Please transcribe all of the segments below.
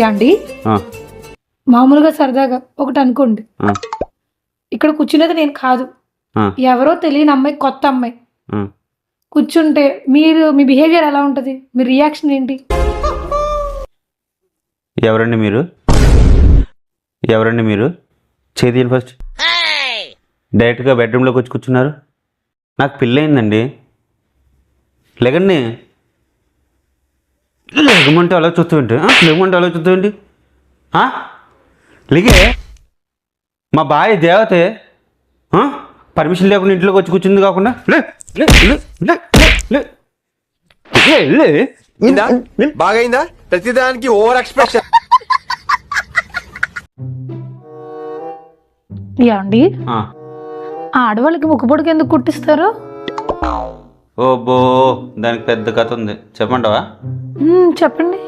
యాండి మామూలుగా సరదాగా ఒకటి అనుకోండి, ఇక్కడ కూర్చునేది నేను కాదు, ఎవరో తెలియని అమ్మాయి, కొత్త అమ్మాయి కూర్చుంటే మీరు మీ బిహేవియర్ ఎలా ఉంటుంది? మీ రియాక్షన్ ఏంటి? ఎవరండి మీరు? ఎవరండి మీరు? చేతిని ఫస్ట్. డైరెక్ట్గా బెడ్రూమ్లోకి వచ్చి కూర్చున్నారు. నాకు పెళ్ళయిందండి. లేకండి. లేకమంటే అలా చూస్తావేంటి? లేకమంటే అలా చూస్తావేంటి? లేకే మా భార్య దేవతే పర్మిషన్ లేకుండా ఇంట్లోకి వచ్చి కూర్చుంది కాకుండా బాగైందా? ప్రతిదానికి ఓవర్ ఎక్స్ప్రెషన్. యాండి ఆడవాళ్ళకి ముక్కుపొడికి ఎందుకు కుట్టిస్తారు? ఓబో, దానికి పెద్ద కథ ఉంది, చెప్పంటావా? చెప్పండి.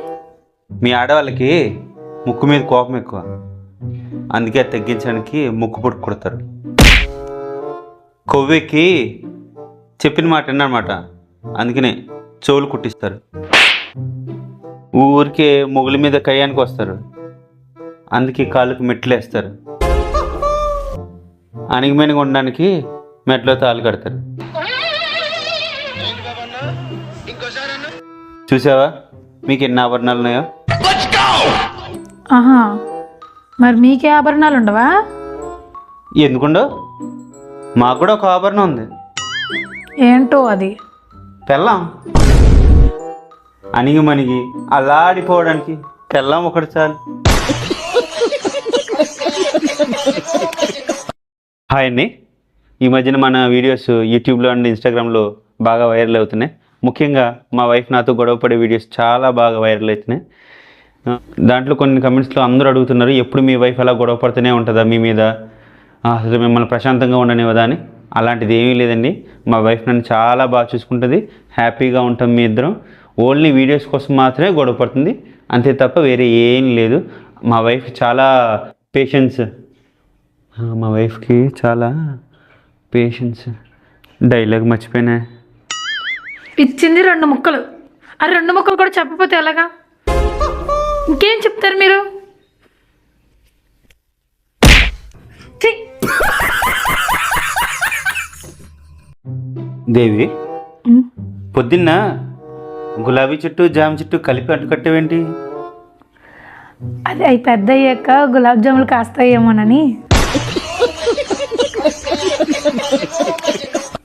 మీ ఆడవాళ్ళకి ముక్కు మీద కోపం ఎక్కువ, అందుకే తగ్గించడానికి ముక్కు పొడి కొడతారు. కొవ్వెక్కి చెప్పిన మాట విన్నమాట, అందుకనే చెవులు కుట్టిస్తారు. ఊరికే మొగుల మీద కయ్యానికి వస్తారు, అందుకే కాళ్ళకు మెట్లు వేస్తారు. అణిగిమణిగి ఉండడానికి మెట్లో తాళ్ళు కడతారు. చూసావా మీకు ఎన్ని ఆభరణాలు ఉన్నాయో? ఆహా, మరి మీకే ఆభరణాలు ఉండవా? ఎందుకుండవు? మాకు కూడా ఒక ఆభరణం ఉంది. ఏంటో అది? పెళ్ళాం. అణిగిమణిగి అల్లాడిపోవడానికి పెళ్ళాం ఒకటి చాలు. హాయ్ అండి. ఈ మధ్యన మన వీడియోస్ యూట్యూబ్లో అండ్ ఇన్స్టాగ్రామ్లో బాగా వైరల్ అవుతున్నాయి. ముఖ్యంగా మా వైఫ్ నాతో గొడవపడే వీడియోస్ చాలా బాగా వైరల్ అవుతున్నాయి. దాంట్లో కొన్ని కమెంట్స్లో అందరూ అడుగుతున్నారు, ఎప్పుడు మీ వైఫ్ అలా గొడవ పడుతూనే ఉంటుందా మీ మీద, అసలు మిమ్మల్ని ప్రశాంతంగా ఉండనివ్వదా అని. అలాంటిది ఏమీ లేదండి. మా వైఫ్ నన్ను చాలా బాగా చూసుకుంటుంది, హ్యాపీగా ఉంటాం మీ ఇద్దరం. ఓన్లీ వీడియోస్ కోసం మాత్రమే గొడవ పడుతుంది, అంతే తప్ప వేరే ఏం లేదు. మా వైఫ్ చాలా పేషెన్స్. మా వైఫ్కి చాలా పేషెన్స్. డైలాగ్ మర్చిపోయినా. ఇచ్చింది 2 ముక్కలు, ఆ 2 ముక్కలు కూడా చెప్పకపోతే ఎలాగా? ఇంకేం చెప్తారు మీరు? దేవి, పొద్దున్న గులాబీ చెట్టు జామ చెట్టు కలిపి అడ్డుకట్టేవేంటి? అది అవి పెద్ద అయ్యాక గులాబ్ జాములు కాస్తాయేమోనని.